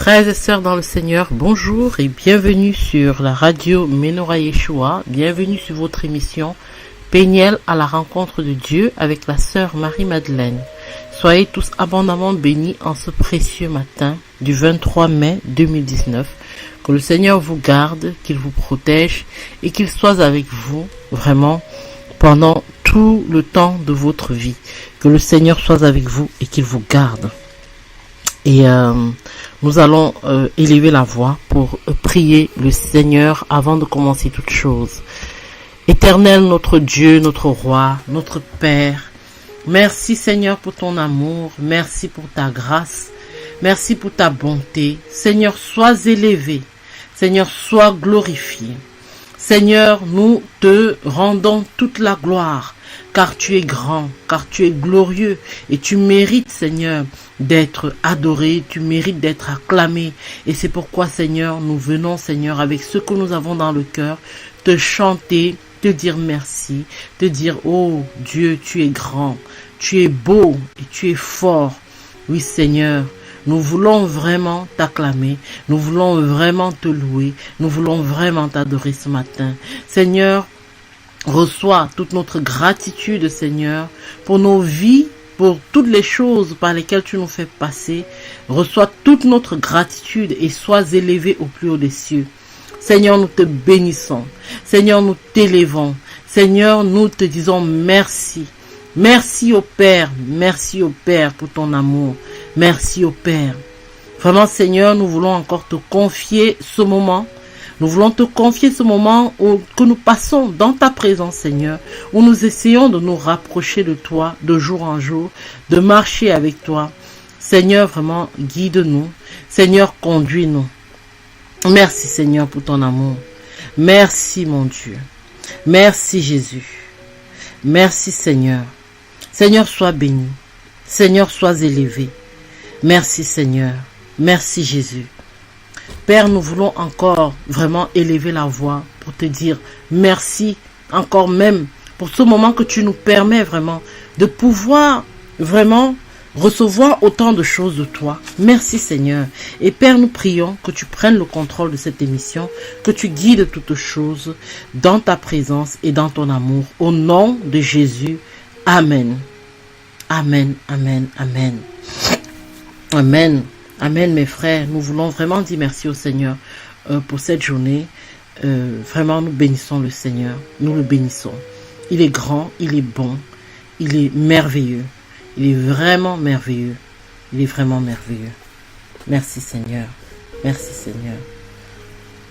Frères et sœurs dans le Seigneur, bonjour et bienvenue sur la radio Menorah Yeshua. Bienvenue sur votre émission Péniel à la rencontre de Dieu avec la sœur Marie-Madeleine. Soyez tous abondamment bénis en ce précieux matin du 23 mai 2019. Que le Seigneur vous garde, qu'il vous protège et qu'il soit avec vous vraiment pendant tout le temps de votre vie. Que le Seigneur soit avec vous et qu'il vous garde. Et nous allons élever la voix pour prier le Seigneur avant de commencer toute chose. Éternel notre Dieu, notre Roi, notre Père, merci Seigneur pour ton amour, merci pour ta grâce, merci pour ta bonté. Seigneur, sois élevé, Seigneur, sois glorifié. Seigneur, nous te rendons toute la gloire, car tu es grand, car tu es glorieux et tu mérites, Seigneur, d'être adoré, tu mérites d'être acclamé. Et c'est pourquoi, Seigneur, nous venons, Seigneur, avec ce que nous avons dans le cœur, te chanter, te dire merci, te dire, oh Dieu, tu es grand, tu es beau et tu es fort. Oui, Seigneur, nous voulons vraiment t'acclamer, nous voulons vraiment te louer, nous voulons vraiment t'adorer ce matin. Seigneur, reçois toute notre gratitude, Seigneur, pour nos vies, pour toutes les choses par lesquelles tu nous fais passer. Reçois toute notre gratitude et sois élevé au plus haut des cieux. Seigneur, nous te bénissons. Seigneur, nous t'élevons. Seigneur, nous te disons merci. Merci au Père pour ton amour. Merci au Père. Vraiment, Seigneur, nous voulons encore te confier ce moment. Nous voulons te confier ce moment que nous passons dans ta présence, Seigneur, où nous essayons de nous rapprocher de toi de jour en jour, de marcher avec toi. Seigneur, vraiment, guide-nous. Seigneur, conduis-nous. Merci, Seigneur, pour ton amour. Merci, mon Dieu. Merci, Jésus. Merci, Seigneur. Seigneur, sois béni. Seigneur, sois élevé. Merci, Seigneur. Merci, Jésus. Père, nous voulons encore vraiment élever la voix pour te dire merci encore même pour ce moment que tu nous permets vraiment de pouvoir vraiment recevoir autant de choses de toi. Merci Seigneur. Et Père, nous prions que tu prennes le contrôle de cette émission, que tu guides toutes choses dans ta présence et dans ton amour. Au nom de Jésus. Amen. Amen, amen, amen. Amen. Amen, mes frères. Nous voulons vraiment dire merci au Seigneur pour cette journée. Vraiment, nous bénissons le Seigneur. Nous le bénissons. Il est grand, il est bon, il est merveilleux. Il est vraiment merveilleux. Il est vraiment merveilleux. Merci Seigneur. Merci Seigneur.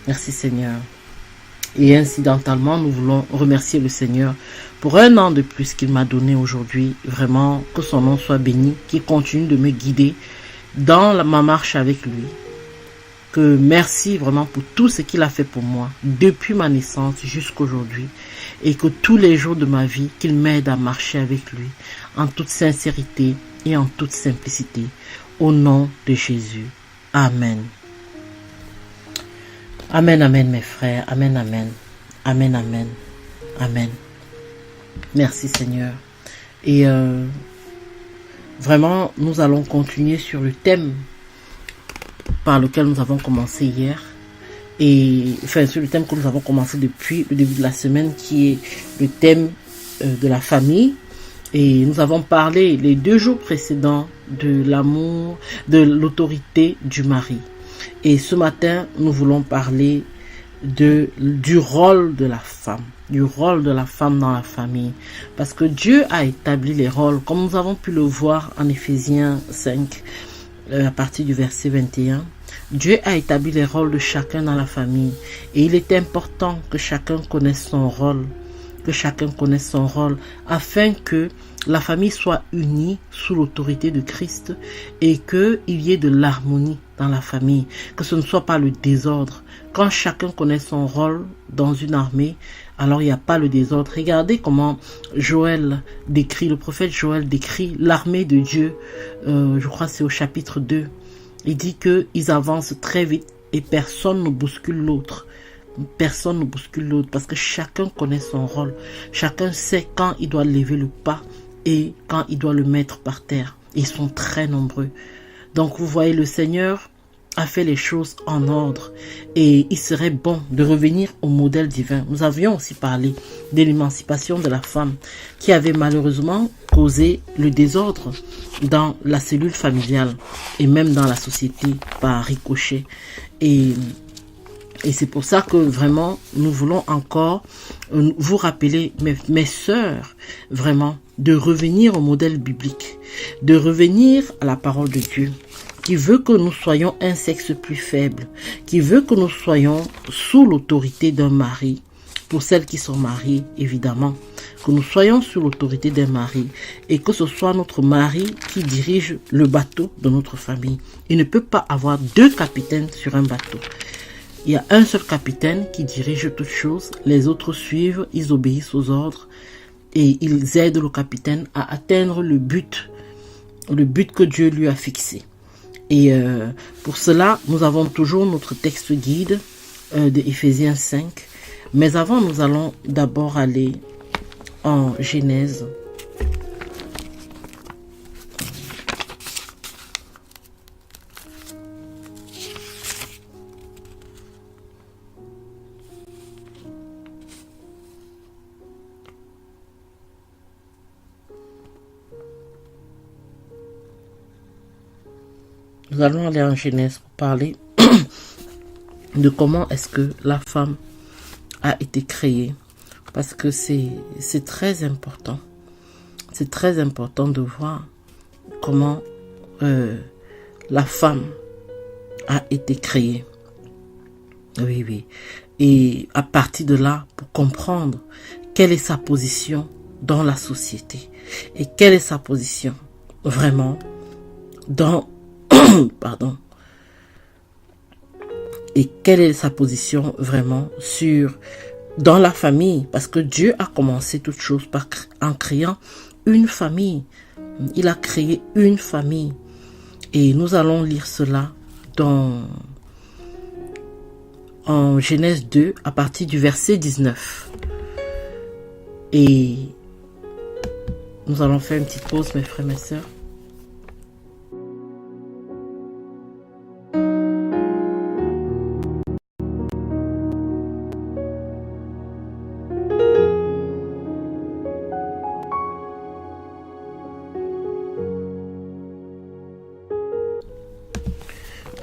Merci Seigneur. Et incidentalement, nous voulons remercier le Seigneur pour un an de plus qu'il m'a donné aujourd'hui. Vraiment, que son nom soit béni, qu'il continue de me guider dans ma marche avec lui. Que merci vraiment pour tout ce qu'il a fait pour moi depuis ma naissance jusqu'à aujourd'hui, et que tous les jours de ma vie qu'il m'aide à marcher avec lui en toute sincérité et en toute simplicité, au nom de Jésus. Amen. Amen, amen mes frères. Amen, amen. Amen, amen. Amen. Merci Seigneur. Et vraiment, nous allons continuer sur le thème par lequel nous avons commencé hier. Et enfin, sur le thème que nous avons commencé depuis le début de la semaine, qui est le thème de la famille. Et nous avons parlé les 2 jours précédents de l'amour, de l'autorité du mari. Et ce matin, nous voulons parler du rôle de la femme. Du rôle de la femme dans la famille. Parce que Dieu a établi les rôles, comme nous avons pu le voir en Éphésiens 5, à partir du verset 21. Dieu a établi les rôles de chacun dans la famille. Et il est important que chacun connaisse son rôle. Que chacun connaisse son rôle, afin que la famille soit unie sous l'autorité de Christ et qu'il y ait de l'harmonie dans la famille, que ce ne soit pas le désordre. Quand chacun connaît son rôle dans une armée, alors il n'y a pas le désordre. Regardez comment le prophète Joël décrit l'armée de Dieu, je crois que c'est au chapitre 2. Il dit qu'ils avancent très vite et personne ne bouscule l'autre. Personne ne bouscule l'autre parce que chacun connaît son rôle. Chacun sait quand il doit lever le pas et quand il doit le mettre par terre. Ils sont très nombreux. Donc vous voyez, le Seigneur a fait les choses en ordre et il serait bon de revenir au modèle divin. Nous avions aussi parlé de l'émancipation de la femme qui avait malheureusement causé le désordre dans la cellule familiale et même dans la société par ricochet. Et c'est pour ça que vraiment nous voulons encore vous rappeler, mes sœurs, vraiment de revenir au modèle biblique, de revenir à la parole de Dieu, qui veut que nous soyons un sexe plus faible, qui veut que nous soyons sous l'autorité d'un mari, pour celles qui sont mariées évidemment, que nous soyons sous l'autorité d'un mari et que ce soit notre mari qui dirige le bateau de notre famille. Il ne peut pas avoir deux capitaines sur un bateau. Il y a un seul capitaine qui dirige toutes choses, les autres suivent, ils obéissent aux ordres et ils aident le capitaine à atteindre le but que Dieu lui a fixé. Et pour cela, nous avons toujours notre texte guide de Éphésiens 5. Mais avant, nous allons d'abord aller en Genèse. Nous allons aller en Genèse pour parler de comment est-ce que la femme a été créée. Parce que c'est très important. C'est très important de voir comment la femme a été créée. Oui, oui. Et à partir de là, pour comprendre quelle est sa position dans la société. Et quelle est sa position vraiment dans... Pardon. Et quelle est sa position vraiment dans la famille, parce que Dieu a commencé toutes choses en créant une famille. Il a créé une famille. Et nous allons lire cela en Genèse 2 à partir du verset 19. Et nous allons faire une petite pause, mes frères, mes sœurs.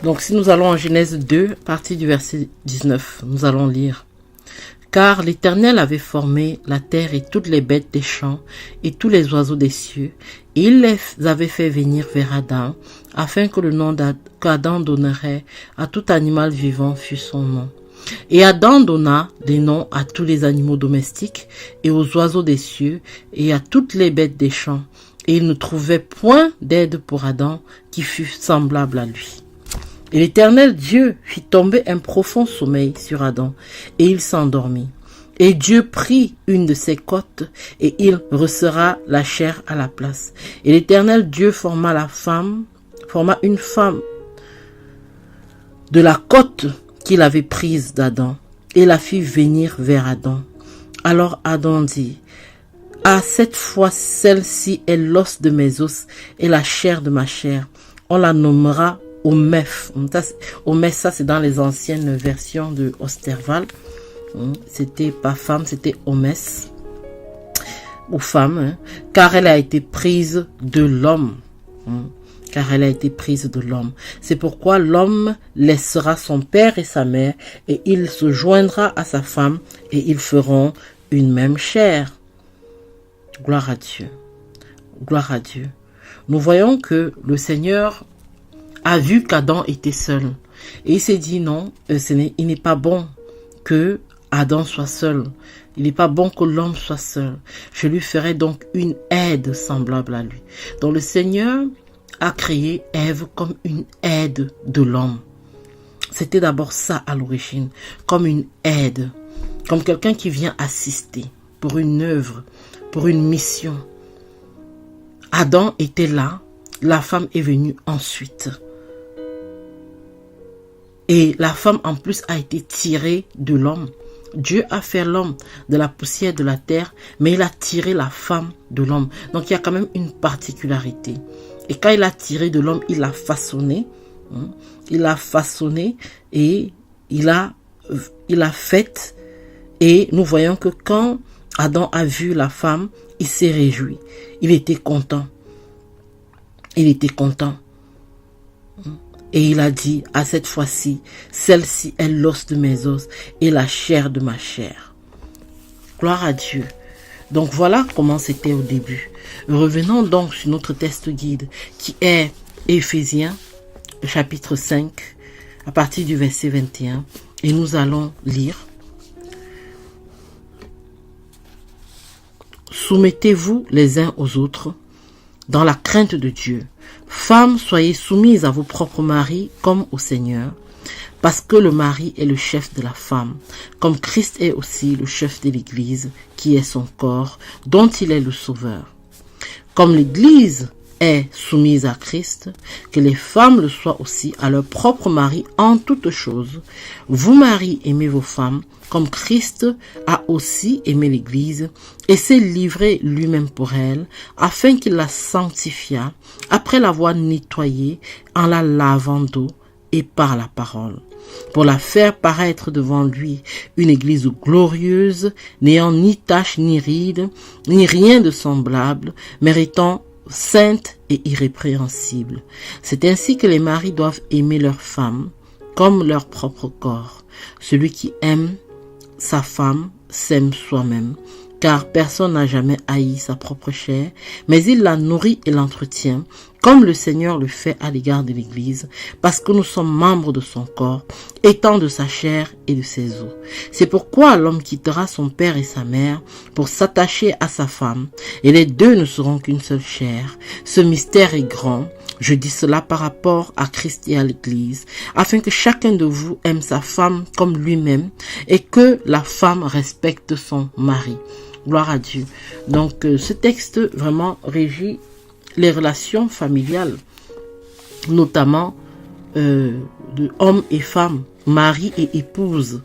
Donc si nous allons en Genèse 2, partie du verset 19, nous allons lire. Car l'Éternel avait formé la terre et toutes les bêtes des champs et tous les oiseaux des cieux, et il les avait fait venir vers Adam, afin que le nom qu'Adam donnerait à tout animal vivant fût son nom. Et Adam donna des noms à tous les animaux domestiques et aux oiseaux des cieux et à toutes les bêtes des champs, et il ne trouvait point d'aide pour Adam qui fût semblable à lui. Et l'Éternel Dieu fit tomber un profond sommeil sur Adam, et il s'endormit. Et Dieu prit une de ses côtes, et il resserra la chair à la place. Et l'Éternel Dieu forma une femme de la côte qu'il avait prise d'Adam, et la fit venir vers Adam. Alors Adam dit, ah, cette fois celle-ci est l'os de mes os et la chair de ma chair. On la nommera Omeph. Omeph, ça c'est dans les anciennes versions de Osterval. C'était pas femme, c'était Omès. Ou femme, car elle a été prise de l'homme. Car elle a été prise de l'homme. C'est pourquoi l'homme laissera son père et sa mère, et il se joindra à sa femme, et ils feront une même chair. Gloire à Dieu. Gloire à Dieu. Nous voyons que le Seigneur a vu qu'Adam était seul. Et il s'est dit non, il n'est pas bon que Adam soit seul. Il n'est pas bon que l'homme soit seul. Je lui ferai donc une aide semblable à lui. Donc le Seigneur a créé Ève comme une aide de l'homme. C'était d'abord ça à l'origine, comme une aide, comme quelqu'un qui vient assister pour une œuvre, pour une mission. Adam était là, la femme est venue ensuite. Et la femme en plus a été tirée de l'homme. Dieu a fait l'homme de la poussière de la terre, mais il a tiré la femme de l'homme. Donc il y a quand même une particularité. Et quand il a tiré de l'homme, il l'a façonné. il a façonné et il a fait. Et nous voyons que quand Adam a vu la femme, il s'est réjoui. Il était content. Il était content. Et il a dit, à cette fois-ci, celle-ci est l'os de mes os et la chair de ma chair. Gloire à Dieu. Donc voilà comment c'était au début. Revenons donc sur notre texte guide qui est Éphésiens, chapitre 5, à partir du verset 21. Et nous allons lire. Soumettez-vous les uns aux autres dans la crainte de Dieu. Femmes, soyez soumises à vos propres maris comme au Seigneur, parce que le mari est le chef de la femme, comme Christ est aussi le chef de l'Église, qui est son corps, dont il est le sauveur. Comme l'Église est soumise à Christ, que les femmes le soient aussi à leur propre mari en toutes choses. Vous, maris, aimez vos femmes, comme Christ a aussi aimé l'Église et s'est livré lui-même pour elle, afin qu'il la sanctifiât, après l'avoir nettoyée en la lavant d'eau et par la parole, pour la faire paraître devant lui une église glorieuse, n'ayant ni tache ni ride, ni rien de semblable, méritant sainte et irrépréhensible. C'est ainsi que les maris doivent aimer leurs femmes comme leur propre corps. Celui qui aime sa femme s'aime soi-même, car personne n'a jamais haï sa propre chair, mais il la nourrit et l'entretient, comme le Seigneur le fait à l'égard de l'Église, parce que nous sommes membres de son corps, étant de sa chair et de ses os. C'est pourquoi l'homme quittera son père et sa mère pour s'attacher à sa femme, et les deux ne seront qu'une seule chair. Ce mystère est grand. Je dis cela par rapport à Christ et à l'Église, afin que chacun de vous aime sa femme comme lui-même, et que la femme respecte son mari. Gloire à Dieu. Donc, ce texte vraiment régit les relations familiales, notamment de hommes et femmes, mari et épouse.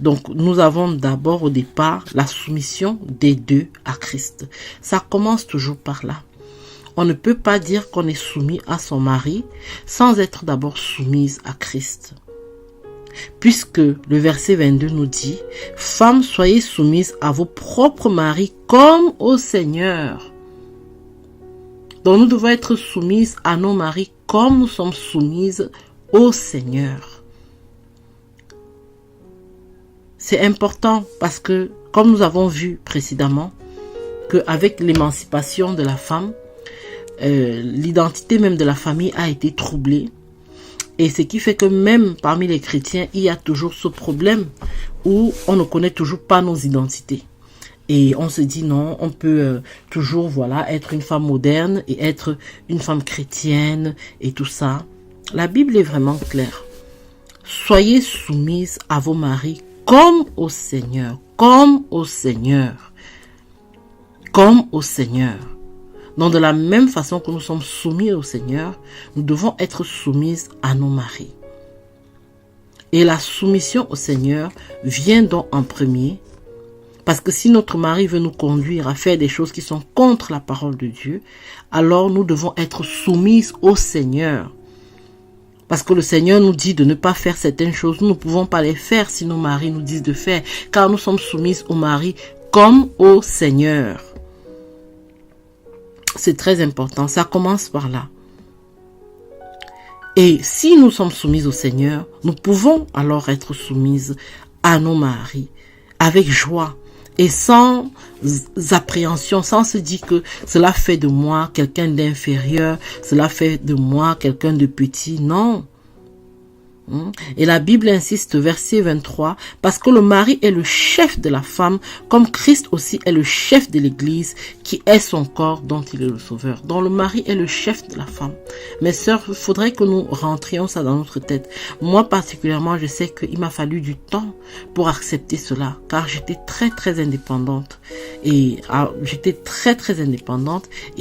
Donc, nous avons d'abord au départ la soumission des deux à Christ. Ça commence toujours par là. On ne peut pas dire qu'on est soumis à son mari sans être d'abord soumise à Christ. Puisque le verset 22 nous dit « Femmes, soyez soumises à vos propres maris comme au Seigneur ». Donc nous devons être soumises à nos maris comme nous sommes soumises au Seigneur. C'est important parce que, comme nous avons vu précédemment, qu'avec l'émancipation de la femme, l'identité même de la famille a été troublée. Et ce qui fait que même parmi les chrétiens, il y a toujours ce problème où on ne connaît toujours pas nos identités. Et on se dit non, on peut toujours être une femme moderne et être une femme chrétienne et tout ça. La Bible est vraiment claire. Soyez soumises à vos maris comme au Seigneur, comme au Seigneur, comme au Seigneur. Donc de la même façon que nous sommes soumis au Seigneur, nous devons être soumises à nos maris. Et la soumission au Seigneur vient donc en premier, parce que si notre mari veut nous conduire à faire des choses qui sont contre la parole de Dieu, alors nous devons être soumises au Seigneur. Parce que le Seigneur nous dit de ne pas faire certaines choses, nous ne pouvons pas les faire si nos maris nous disent de faire, car nous sommes soumises au mari comme au Seigneur. C'est très important, ça commence par là. Et si nous sommes soumises au Seigneur, nous pouvons alors être soumises à nos maris avec joie et sans appréhension, sans se dire que cela fait de moi quelqu'un d'inférieur, cela fait de moi quelqu'un de petit. Non. Et la Bible insiste, verset 23, parce que le mari est le chef de la femme, comme Christ aussi est le chef de l'Église, qui est son corps dont il est le sauveur. Donc le mari est le chef de la femme. Mes sœurs, il faudrait que nous rentrions ça dans notre tête. Moi particulièrement, je sais qu'il m'a fallu du temps pour accepter cela, car j'étais très indépendante. Et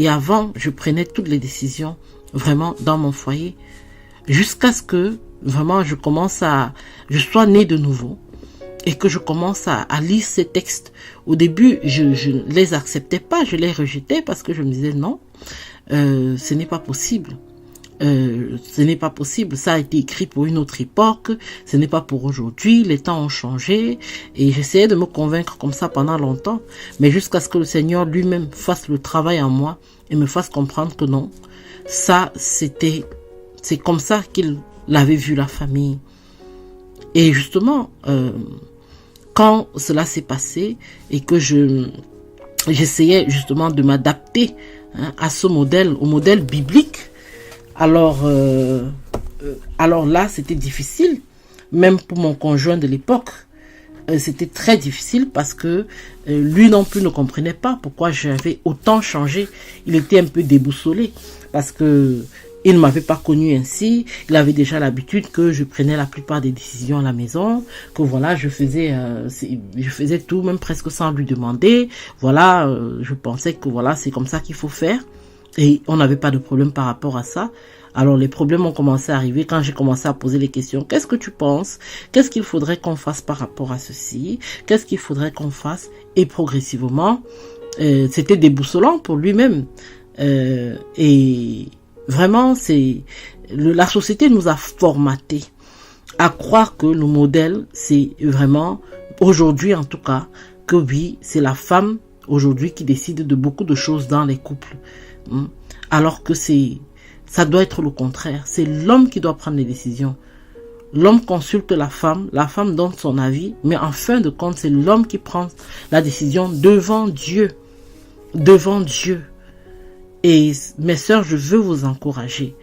avant, je prenais toutes les décisions vraiment dans mon foyer, jusqu'à ce que vraiment je sois née de nouveau et que je commence à lire ces textes. Au début, je ne les acceptais pas, je les rejetais parce que je me disais non, ce n'est pas possible. ce n'est pas possible, ça a été écrit pour une autre époque, ce n'est pas pour aujourd'hui, les temps ont changé, et j'essayais de me convaincre comme ça pendant longtemps, mais jusqu'à ce que le Seigneur lui-même fasse le travail en moi et me fasse comprendre que non, ça c'est comme ça qu'il avait vu la famille. Et justement, quand cela s'est passé et que j'essayais justement de m'adapter à ce modèle, au modèle biblique, alors là, c'était difficile, même pour mon conjoint de l'époque. C'était très difficile parce que lui non plus ne comprenait pas pourquoi j'avais autant changé. Il était un peu déboussolé parce que il ne m'avait pas connu ainsi. Il avait déjà l'habitude que je prenais la plupart des décisions à la maison, que voilà, je faisais tout, même presque sans lui demander. Voilà, je pensais que voilà, c'est comme ça qu'il faut faire. Et on n'avait pas de problème par rapport à ça. Alors les problèmes ont commencé à arriver quand j'ai commencé à poser les questions. Qu'est-ce que tu penses? Qu'est-ce qu'il faudrait qu'on fasse par rapport à ceci? Qu'est-ce qu'il faudrait qu'on fasse? Et progressivement, c'était déboussolant pour lui-même. Et vraiment, la société nous a formatés à croire que le modèle, c'est vraiment, aujourd'hui en tout cas, que oui, c'est la femme aujourd'hui qui décide de beaucoup de choses dans les couples. Alors que ça doit être le contraire. C'est l'homme qui doit prendre les décisions. L'homme consulte la femme donne son avis, mais en fin de compte, c'est l'homme qui prend la décision devant Dieu. Devant Dieu. Et mes sœurs, je veux vous encourager.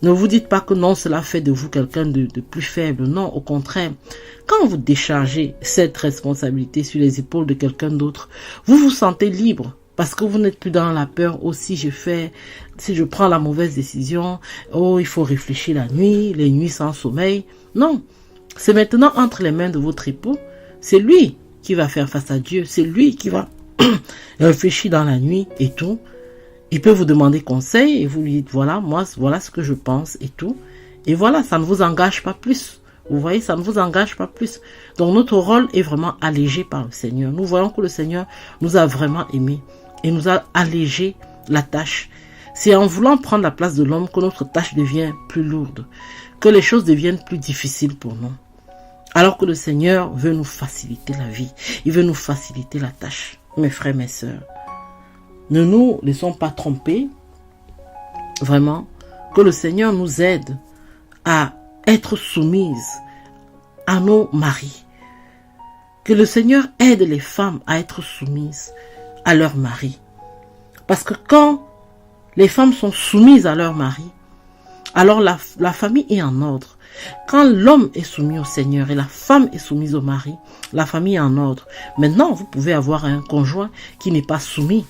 Ne vous dites pas que non, cela fait de vous quelqu'un de plus faible. Non, au contraire. Quand vous déchargez cette responsabilité sur les épaules de quelqu'un d'autre, vous vous sentez libre. Parce que vous n'êtes plus dans la peur. Oh, si je prends la mauvaise décision, oh, il faut réfléchir la nuit, les nuits sans sommeil. Non. C'est maintenant entre les mains de votre époux. C'est lui qui va faire face à Dieu. C'est lui qui va réfléchir dans la nuit et tout. Il peut vous demander conseil et vous lui dites, voilà, moi, voilà ce que je pense et tout. Et voilà, ça ne vous engage pas plus. Vous voyez, ça ne vous engage pas plus. Donc, notre rôle est vraiment allégé par le Seigneur. Nous voyons que le Seigneur nous a vraiment aimés et nous a allégé la tâche. C'est en voulant prendre la place de l'homme que notre tâche devient plus lourde, que les choses deviennent plus difficiles pour nous. Alors que le Seigneur veut nous faciliter la vie. Il veut nous faciliter la tâche. Mes frères, mes sœurs, ne nous laissons pas tromper. Vraiment, que le Seigneur nous aide à être soumises à nos maris. Que le Seigneur aide les femmes à être soumises à leur mari. Parce que quand les femmes sont soumises à leur mari, alors la famille est en ordre. Quand l'homme est soumis au Seigneur et la femme est soumise au mari, la famille est en ordre. Maintenant, vous pouvez avoir un conjoint qui n'est pas soumis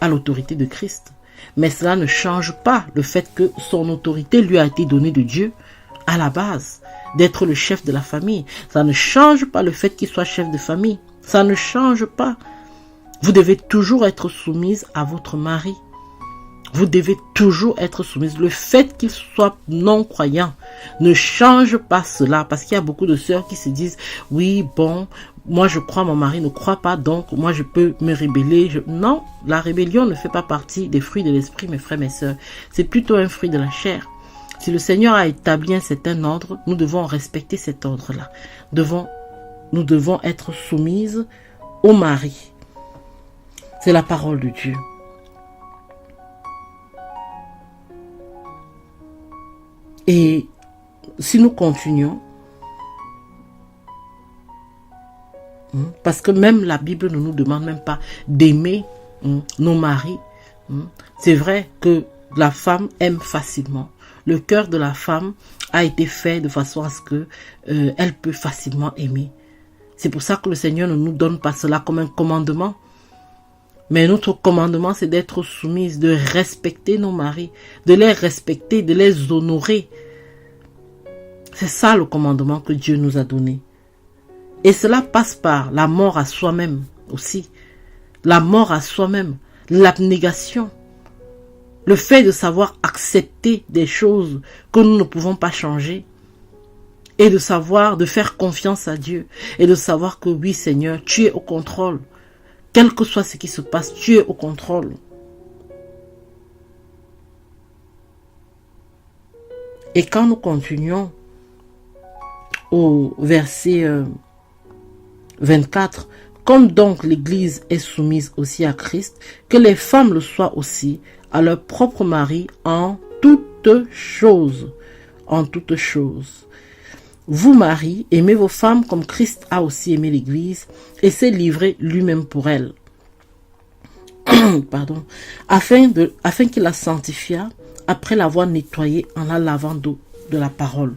à l'autorité de Christ. Mais cela ne change pas le fait que son autorité lui a été donnée de Dieu à la base, d'être le chef de la famille. Ça ne change pas le fait qu'il soit chef de famille. Ça ne change pas. Vous devez toujours être soumise à votre mari. Vous devez toujours être soumise. Le fait qu'il soit non-croyant ne change pas cela. Parce qu'il y a beaucoup de sœurs qui se disent, oui, bon, moi je crois, mon mari ne croit pas, donc moi je peux me rebeller. Non, la rébellion ne fait pas partie des fruits de l'esprit, mes frères, mes sœurs. C'est plutôt un fruit de la chair. Si le Seigneur a établi un certain ordre, nous devons respecter cet ordre-là. Nous devons être soumises au mari. C'est la parole de Dieu. Et si nous continuons, parce que même la Bible ne nous demande même pas d'aimer nos maris. C'est vrai que la femme aime facilement. Le cœur de la femme a été fait de façon à ce que elle peut facilement aimer. C'est pour ça que le Seigneur ne nous donne pas cela comme un commandement. Mais notre commandement, c'est d'être soumise, de respecter nos maris, de les respecter, de les honorer. C'est ça le commandement que Dieu nous a donné. Et cela passe par la mort à soi-même aussi. La mort à soi-même, l'abnégation. Le fait de savoir accepter des choses que nous ne pouvons pas changer. Et de savoir, de faire confiance à Dieu. Et de savoir que oui, Seigneur, tu es au contrôle. Quel que soit ce qui se passe, tu es au contrôle. Et quand nous continuons au verset 24, comme donc l'Église est soumise aussi à Christ, que les femmes le soient aussi à leur propre mari en toutes choses. En toutes choses. Vous, maris, aimez vos femmes comme Christ a aussi aimé l'Église et s'est livré lui-même pour elle. Pardon. Afin qu'il la sanctifia après l'avoir nettoyée en la lavant d'eau de la parole.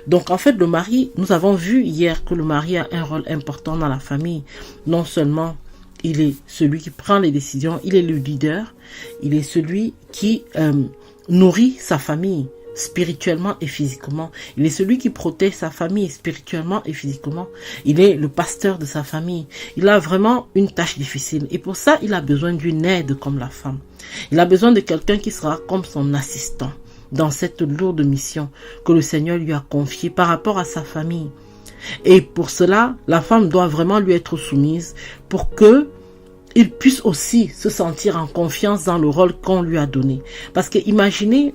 Donc en fait le mari, nous avons vu hier que le mari a un rôle important dans la famille. Non seulement il est celui qui prend les décisions, il est le leader, il est celui qui nourrit sa famille spirituellement et physiquement. Il est celui qui protège sa famille spirituellement et physiquement. Il est le pasteur de sa famille. Il a vraiment une tâche difficile et pour ça il a besoin d'une aide comme la femme. Il a besoin de quelqu'un qui sera comme son assistant dans cette lourde mission que le Seigneur lui a confiée par rapport à sa famille. Et pour cela, la femme doit vraiment lui être soumise pour que il puisse aussi se sentir en confiance dans le rôle qu'on lui a donné. Parce que imaginez,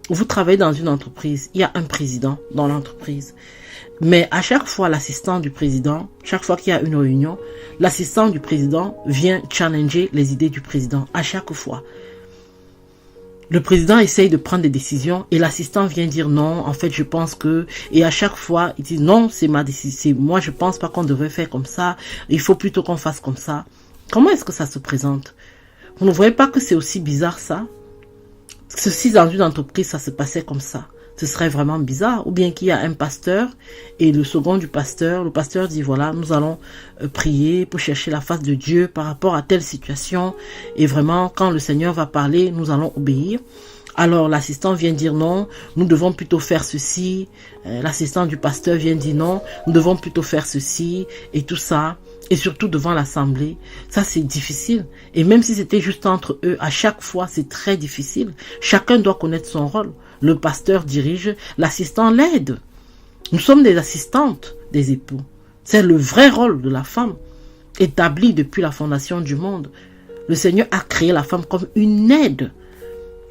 vous travaillez dans une entreprise, il y a un président dans l'entreprise. Mais à chaque fois, l'assistant du président, chaque fois qu'il y a une réunion, l'assistant du président vient challenger les idées du président. À chaque fois. Le président essaye de prendre des décisions et l'assistant vient dire non, en fait je pense que... Et à chaque fois, il dit non, c'est ma décision. Moi je pense pas qu'on devrait faire comme ça. Il faut plutôt qu'on fasse comme ça. Comment est-ce que ça se présente? Vous ne voyez pas que c'est aussi bizarre ça? Si dans une entreprise ça se passait comme ça, ce serait vraiment bizarre. Ou bien qu'il y a un pasteur et le second du pasteur, le pasteur dit voilà, nous allons prier pour chercher la face de Dieu par rapport à telle situation. Et vraiment, quand le Seigneur va parler, nous allons obéir. Alors l'assistant vient dire non, nous devons plutôt faire ceci. L'assistant du pasteur vient dire non, nous devons plutôt faire ceci et tout ça. Et surtout devant l'assemblée, ça c'est difficile. Et même si c'était juste entre eux, à chaque fois c'est très difficile. Chacun doit connaître son rôle. Le pasteur dirige, l'assistant l'aide. Nous sommes des assistantes des époux. C'est le vrai rôle de la femme, établi depuis la fondation du monde. Le Seigneur a créé la femme comme une aide.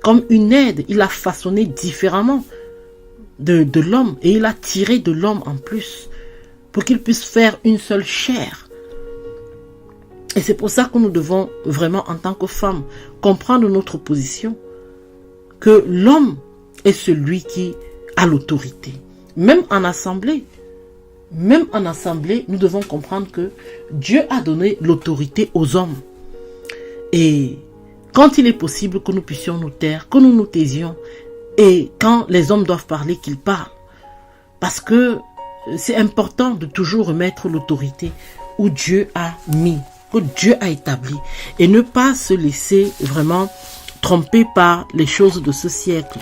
Comme une aide, il l'a façonnée différemment de l'homme. Et il a tiré de l'homme en plus, pour qu'il puisse faire une seule chair. Et c'est pour ça que nous devons vraiment, en tant que femmes, comprendre notre position. Que l'homme est celui qui a l'autorité. Même en assemblée, nous devons comprendre que Dieu a donné l'autorité aux hommes. Et quand il est possible que nous puissions nous taire, que nous nous taisions, et quand les hommes doivent parler, qu'ils parlent. Parce que c'est important de toujours remettre l'autorité où Dieu a mis, que Dieu a établi, et ne pas se laisser vraiment tromper par les choses de ce siècle.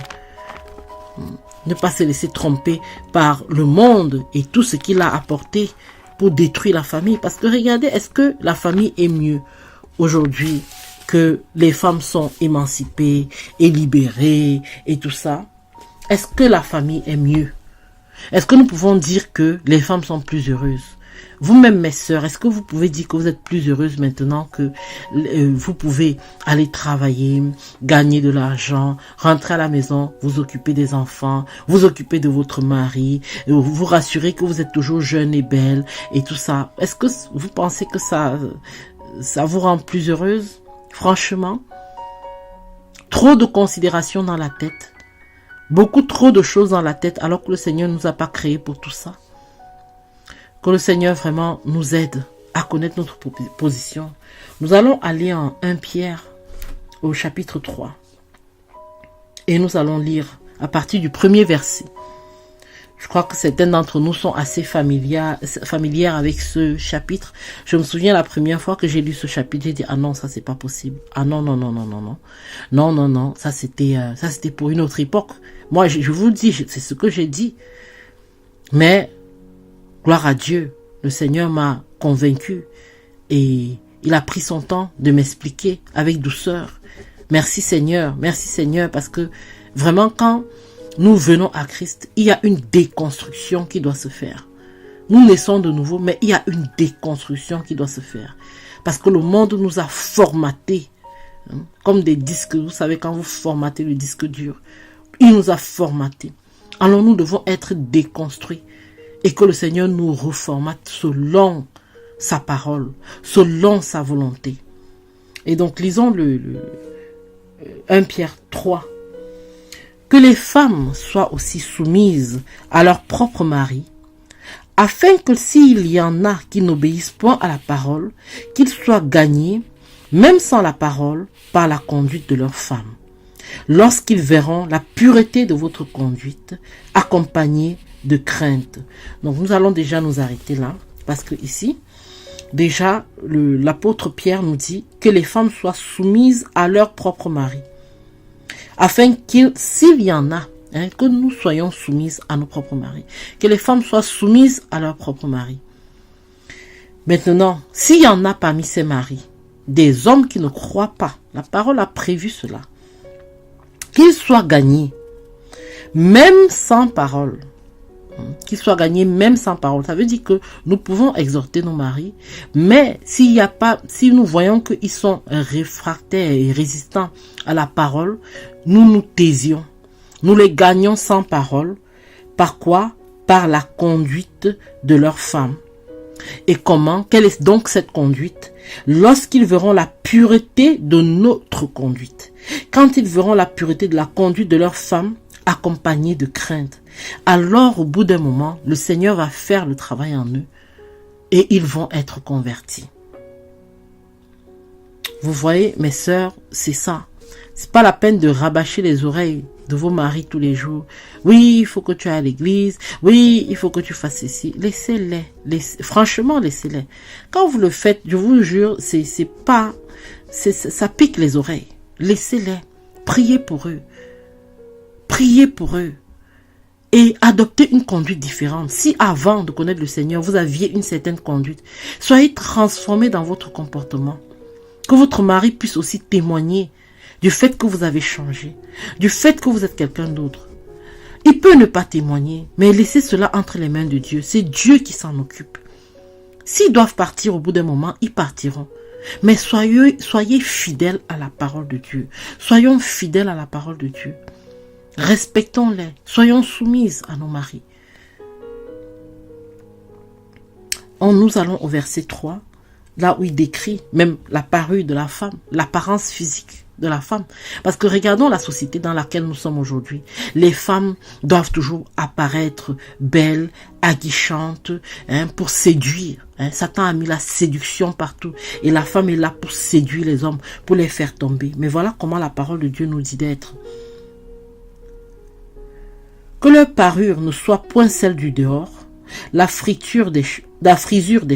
Ne pas se laisser tromper par le monde et tout ce qu'il a apporté pour détruire la famille. Parce que regardez, est-ce que la famille est mieux aujourd'hui que les femmes sont émancipées et libérées et tout ça? Est-ce que la famille est mieux? Est-ce que nous pouvons dire que les femmes sont plus heureuses? Vous-même, mes sœurs, est-ce que vous pouvez dire que vous êtes plus heureuses maintenant que vous pouvez aller travailler, gagner de l'argent, rentrer à la maison, vous occuper des enfants, vous occuper de votre mari, vous rassurer que vous êtes toujours jeune et belle et tout ça? Est-ce que vous pensez que ça vous rend plus heureuse? Franchement, trop de considérations dans la tête, beaucoup trop de choses dans la tête alors que le Seigneur ne nous a pas créés pour tout ça. Que le Seigneur vraiment nous aide à connaître notre position. Nous allons aller en 1 Pierre au chapitre 3. Et nous allons lire à partir du premier verset. Je crois que certains d'entre nous sont assez familières avec ce chapitre. Je me souviens la première fois que j'ai lu ce chapitre, j'ai dit ah non, ça c'est pas possible. Ah non, ça c'était pour une autre époque. Moi je vous le dis, c'est ce que j'ai dit. Mais gloire à Dieu, le Seigneur m'a convaincu et il a pris son temps de m'expliquer avec douceur. Merci Seigneur, parce que vraiment quand nous venons à Christ, il y a une déconstruction qui doit se faire. Nous naissons de nouveau, mais il y a une déconstruction qui doit se faire. Parce que le monde nous a formatés, comme des disques, vous savez quand vous formatez le disque dur, il nous a formatés. Alors nous devons être déconstruits et que le Seigneur nous reformate selon sa parole, selon sa volonté. Et donc lisons le 1 Pierre 3. Que les femmes soient aussi soumises à leur propre mari, afin que s'il y en a qui n'obéissent point à la parole, qu'ils soient gagnés, même sans la parole, par la conduite de leurs femmes, lorsqu'ils verront la pureté de votre conduite, accompagnée de crainte. Donc nous allons déjà nous arrêter là, parce que ici, déjà, l'apôtre Pierre nous dit que les femmes soient soumises à leur propre mari, afin s'il y en a, que nous soyons soumises à nos propres maris, que les femmes soient soumises à leur propre mari. Maintenant, s'il y en a parmi ces maris, des hommes qui ne croient pas, la parole a prévu cela, qu'ils soient gagnés, même sans parole. Qu'ils soient gagnés même sans parole. Ça veut dire que nous pouvons exhorter nos maris, mais si nous voyons qu'ils sont réfractaires et résistants à la parole, nous nous taisions. Nous les gagnons sans parole. Par quoi? Par la conduite de leurs femmes. Et comment? Quelle est donc cette conduite? Lorsqu'ils verront la pureté de notre conduite. Quand ils verront la pureté de la conduite de leurs femmes, accompagnée de crainte, alors au bout d'un moment, le Seigneur va faire le travail en eux et ils vont être convertis. Vous voyez, mes sœurs, c'est ça. C'est pas la peine de rabâcher les oreilles de vos maris tous les jours. Oui, il faut que tu ailles à l'église. Oui, il faut que tu fasses ceci. Laissez-les. Franchement, laissez-les. Quand vous le faites, je vous jure, ça pique les oreilles. Laissez-les. Priez pour eux. Priez pour eux. Et adoptez une conduite différente. Si avant de connaître le Seigneur, vous aviez une certaine conduite, soyez transformés dans votre comportement. Que votre mari puisse aussi témoigner du fait que vous avez changé, du fait que vous êtes quelqu'un d'autre. Il peut ne pas témoigner, mais laissez cela entre les mains de Dieu. C'est Dieu qui s'en occupe. S'ils doivent partir au bout d'un moment, ils partiront. Mais soyez fidèles à la parole de Dieu. Soyons fidèles à la parole de Dieu. Respectons-les. Soyons soumises à nos maris. Nous allons au verset 3, là où il décrit même la parure de la femme, l'apparence physique de la femme. Parce que regardons la société dans laquelle nous sommes aujourd'hui. Les femmes doivent toujours apparaître belles, aguichantes, pour séduire. Satan a mis la séduction partout. Et la femme est là pour séduire les hommes, pour les faire tomber. Mais voilà comment la parole de Dieu nous dit d'être. Que leur parure ne soit point celle du dehors, la frisure des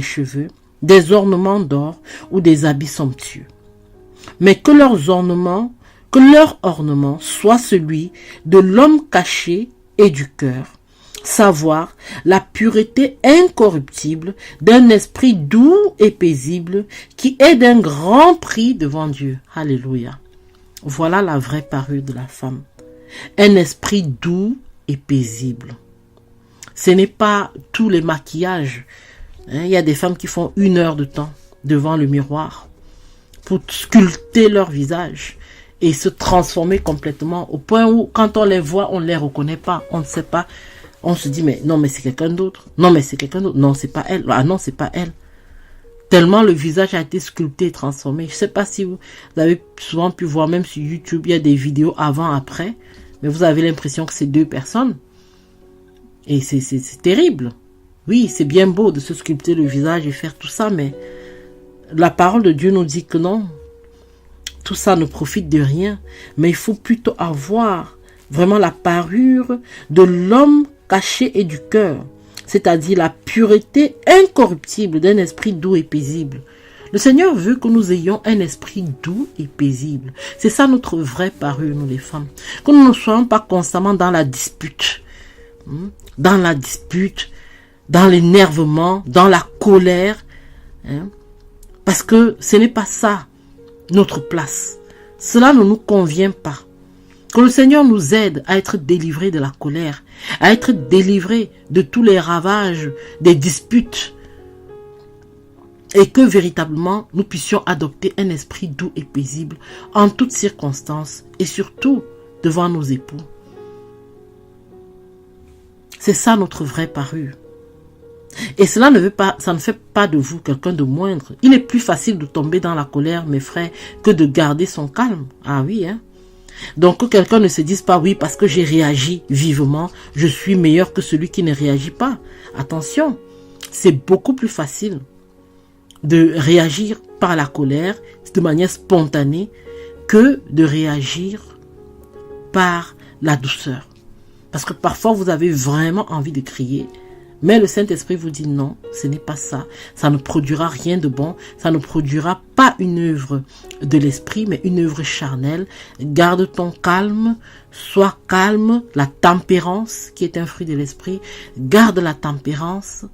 cheveux, des ornements d'or ou des habits somptueux. Mais que leur ornement soit celui de l'homme caché et du cœur, savoir la pureté incorruptible d'un esprit doux et paisible qui est d'un grand prix devant Dieu. Alléluia. Voilà la vraie parure de la femme. Un esprit doux et paisible. Ce n'est pas tous les maquillages. Il y a des femmes qui font 1 heure de temps devant le miroir pour sculpter leur visage et se transformer complètement au point où quand on les voit, on ne les reconnaît pas, on ne sait pas, on se dit mais non mais c'est quelqu'un d'autre, non mais c'est quelqu'un d'autre, non c'est pas elle, ah non c'est pas elle. Tellement le visage a été sculpté et transformé. Je ne sais pas si vous avez souvent pu voir, même sur YouTube, il y a des vidéos avant-après, mais vous avez l'impression que c'est 2 personnes. Et c'est terrible. Oui, c'est bien beau de se sculpter le visage et faire tout ça, mais la parole de Dieu nous dit que non. Tout ça ne profite de rien, mais il faut plutôt avoir vraiment la parure de l'homme caché et du cœur, c'est-à-dire la pureté incorruptible d'un esprit doux et paisible. Le Seigneur veut que nous ayons un esprit doux et paisible. C'est ça notre vraie parure, nous les femmes. Que nous ne soyons pas constamment dans la dispute, dans l'énervement, dans la colère, parce que ce n'est pas ça notre place. Cela ne nous convient pas. Que le Seigneur nous aide à être délivrés de la colère, à être délivrés de tous les ravages des disputes, et que véritablement nous puissions adopter un esprit doux et paisible en toutes circonstances et surtout devant nos époux. C'est ça notre vraie parure. Et cela ça ne fait pas de vous quelqu'un de moindre. Il est plus facile de tomber dans la colère, mes frères, que de garder son calme. Ah oui, hein. Donc que quelqu'un ne se dise pas, oui, parce que j'ai réagi vivement, je suis meilleur que celui qui ne réagit pas. Attention, c'est beaucoup plus facile de réagir par la colère de manière spontanée que de réagir par la douceur. Parce que parfois vous avez vraiment envie de crier, mais le Saint-Esprit vous dit non, ce n'est pas ça. Ça ne produira rien de bon. Ça ne produira pas une œuvre de l'esprit, mais une œuvre charnelle. Garde ton calme, sois calme, la tempérance qui est un fruit de l'esprit. Garde la tempérance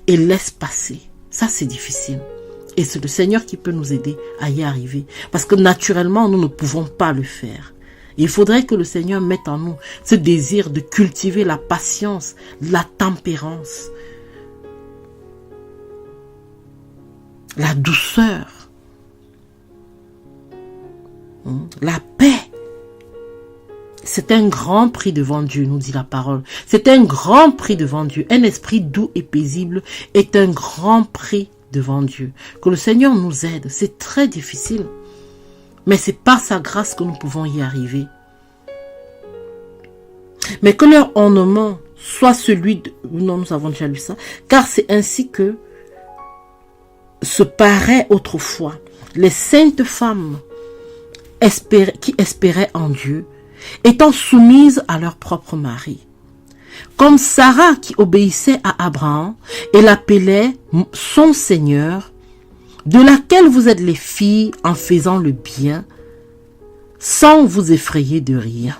et laisse passer. Ça, c'est difficile. Et c'est le Seigneur qui peut nous aider à y arriver. Parce que naturellement, nous ne pouvons pas le faire. Il faudrait que le Seigneur mette en nous ce désir de cultiver la patience, la tempérance, la douceur, la paix. C'est un grand prix devant Dieu, nous dit la parole. C'est un grand prix devant Dieu. Un esprit doux et paisible est un grand prix devant Dieu. Que le Seigneur nous aide. C'est très difficile. Mais c'est par sa grâce que nous pouvons y arriver. Mais que leur ornement soit celui de... Non, nous avons déjà lu ça. Car c'est ainsi que se paraît autrefois les saintes femmes qui espéraient en Dieu, étant soumises à leur propre mari. Comme Sarah qui obéissait à Abraham et l'appelait son Seigneur, de laquelle vous êtes les filles en faisant le bien, sans vous effrayer de rien.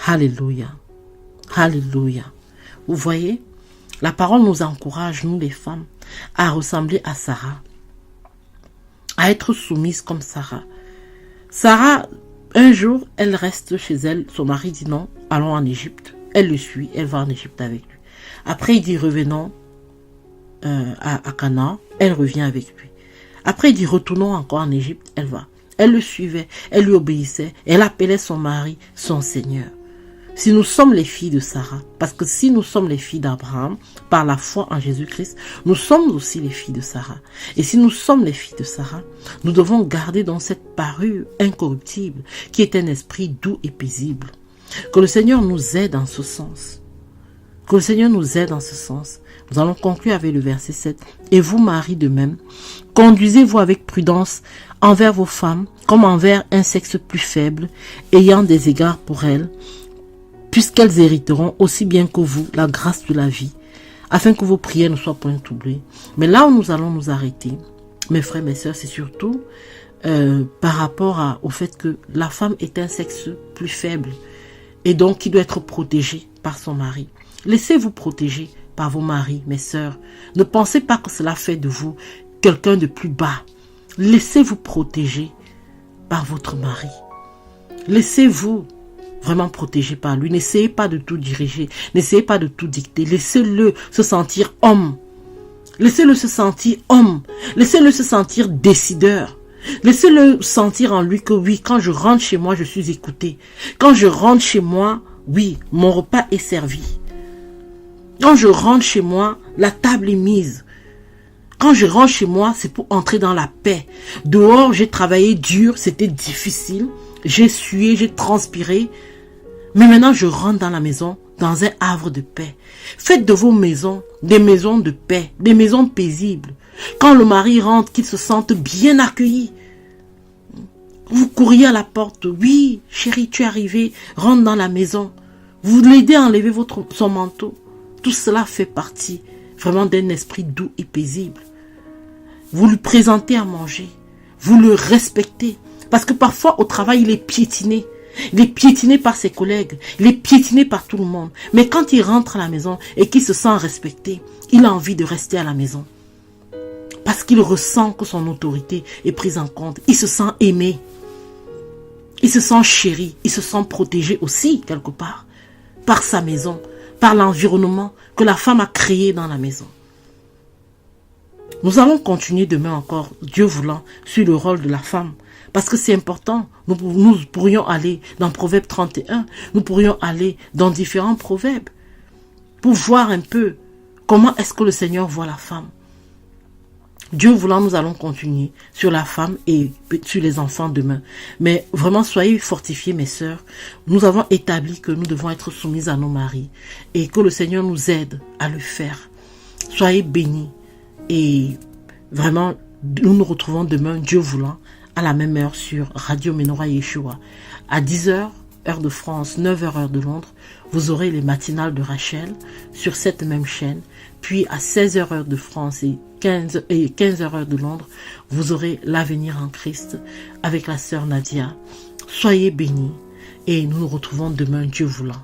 Alléluia. Alléluia. Vous voyez, la parole nous encourage, nous les femmes, à ressembler à Sarah, à être soumises comme Sarah. Sarah, un jour, elle reste chez elle, son mari dit non, allons en Égypte. Elle le suit, elle va en Égypte avec lui. Après, il dit revenons à Canaan, elle revient avec lui. Après, il dit retournons encore en Égypte, elle va. Elle le suivait, elle lui obéissait, elle appelait son mari son Seigneur. Si nous sommes les filles de Sarah, parce que si nous sommes les filles d'Abraham, par la foi en Jésus-Christ, nous sommes aussi les filles de Sarah. Et si nous sommes les filles de Sarah, nous devons garder dans cette parure incorruptible, qui est un esprit doux et paisible. Que le Seigneur nous aide en ce sens. Que le Seigneur nous aide en ce sens. Nous allons conclure avec le verset 7. Et vous, maris, de même, conduisez-vous avec prudence envers vos femmes, comme envers un sexe plus faible, ayant des égards pour elles, puisqu'elles hériteront aussi bien que vous la grâce de la vie, afin que vos prières ne soient point troublées. Mais là où nous allons nous arrêter, mes frères, mes sœurs, c'est surtout par rapport au fait que la femme est un sexe plus faible et donc qui doit être protégée par son mari. Laissez-vous protéger par vos maris, mes sœurs. Ne pensez pas que cela fait de vous quelqu'un de plus bas. Laissez-vous protéger par votre mari. Laissez-vous vraiment protégé par lui. N'essayez pas de tout diriger. N'essayez pas de tout dicter. Laissez-le se sentir homme. Laissez-le se sentir homme. Laissez-le se sentir décideur. Laissez-le sentir en lui que oui, quand je rentre chez moi, je suis écouté. Quand je rentre chez moi, oui, mon repas est servi. Quand je rentre chez moi, la table est mise. Quand je rentre chez moi, c'est pour entrer dans la paix. Dehors, j'ai travaillé dur, c'était difficile. J'ai sué, j'ai transpiré. Mais maintenant, je rentre dans la maison, dans un havre de paix. Faites de vos maisons des maisons de paix, des maisons paisibles. Quand le mari rentre, qu'il se sente bien accueilli. Vous courriez à la porte. Oui, chérie, tu es arrivée. Rentre dans la maison. Vous l'aidez à enlever son manteau. Tout cela fait partie vraiment d'un esprit doux et paisible. Vous lui présentez à manger. Vous le respectez. Parce que parfois, au travail, il est piétiné. Il est piétiné par ses collègues. Il est piétiné par tout le monde. Mais quand il rentre à la maison et qu'il se sent respecté, il a envie de rester à la maison. Parce qu'il ressent que son autorité est prise en compte. Il se sent aimé. Il se sent chéri. Il se sent protégé aussi, quelque part. Par sa maison. Par l'environnement que la femme a créé dans la maison. Nous allons continuer demain encore, Dieu voulant, sur le rôle de la femme. Parce que c'est important. Nous pourrions aller dans Proverbe 31. Nous pourrions aller dans différents proverbes. pour voir un peu comment est-ce que le Seigneur voit la femme. Dieu voulant, nous allons continuer sur la femme et sur les enfants demain. Mais vraiment, soyez fortifiés, mes sœurs. Nous avons établi que nous devons être soumises à nos maris et que le Seigneur nous aide à le faire. Soyez bénis et vraiment, nous nous retrouvons demain, Dieu voulant, à la même heure sur Radio Menorah Yeshua. À 10h, heure de France, 9h, heure de Londres, vous aurez les matinales de Rachel sur cette même chaîne. Puis à 16h, heure de France et 15h, heure de Londres, vous aurez l'avenir en Christ avec la sœur Nadia. Soyez bénis et nous nous retrouvons demain, Dieu voulant.